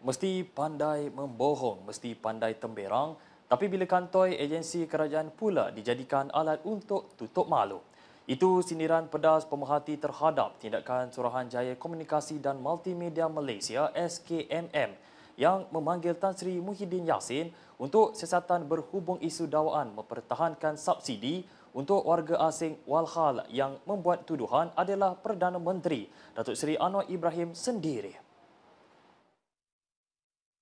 Mesti pandai membohong, mesti pandai temberang, tapi bila kantoi agensi kerajaan pula dijadikan alat untuk tutup malu. Itu sindiran pedas pemerhati terhadap tindakan Suruhanjaya Komunikasi dan Multimedia Malaysia SKMM yang memanggil Tan Sri Muhyiddin Yassin untuk siasatan berhubung isu dakwaan mempertahankan subsidi untuk warga asing, walhal yang membuat tuduhan adalah Perdana Menteri Datuk Seri Anwar Ibrahim sendiri.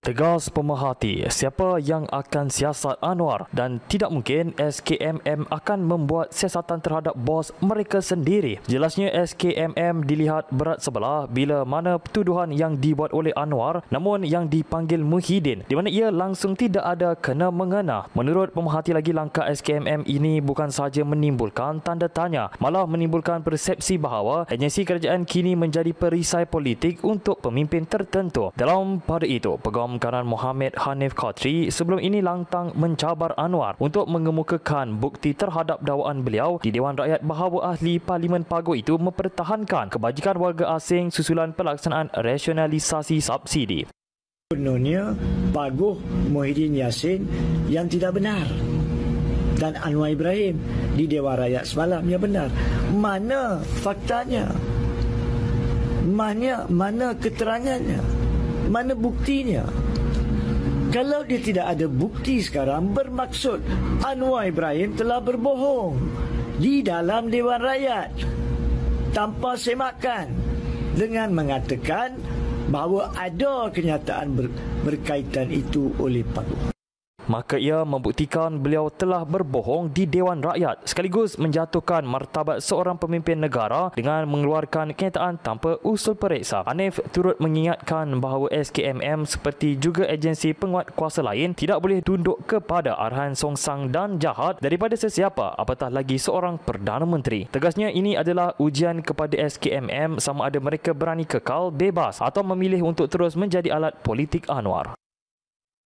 Tegas pemerhati, siapa yang akan siasat Anwar dan tidak mungkin SKMM akan membuat siasatan terhadap bos mereka sendiri. Jelasnya SKMM dilihat berat sebelah bila mana tuduhan yang dibuat oleh Anwar namun yang dipanggil Muhyiddin di mana ia langsung tidak ada kena-mengena. Menurut pemerhati lagi, langkah SKMM ini bukan sahaja menimbulkan tanda tanya, malah menimbulkan persepsi bahawa agensi kerajaan kini menjadi perisai politik untuk pemimpin tertentu. Dalam pada itu, Peguam Kanan Mohamed Hanif Khatri sebelum ini lantang mencabar Anwar untuk mengemukakan bukti terhadap dakwaan beliau di Dewan Rakyat bahawa ahli Parlimen Paguh itu mempertahankan kebajikan warga asing susulan pelaksanaan rasionalisasi subsidi. Sebenarnya Paguh Muhyiddin Yassin yang tidak benar dan Anwar Ibrahim di Dewan Rakyat semalam yang benar. Mana faktanya? Mana keterangannya? Mana buktinya? Kalau dia tidak ada bukti sekarang, bermaksud Anwar Ibrahim telah berbohong di dalam Dewan Rakyat tanpa semakan dengan mengatakan bahawa ada kenyataan berkaitan itu oleh Paguh. Maka ia membuktikan beliau telah berbohong di Dewan Rakyat sekaligus menjatuhkan martabat seorang pemimpin negara dengan mengeluarkan kenyataan tanpa usul periksa. Hanif turut mengingatkan bahawa SKMM seperti juga agensi penguat kuasa lain tidak boleh tunduk kepada arahan songsang dan jahat daripada sesiapa, apatah lagi seorang Perdana Menteri. Tegasnya ini adalah ujian kepada SKMM sama ada mereka berani kekal bebas atau memilih untuk terus menjadi alat politik Anwar.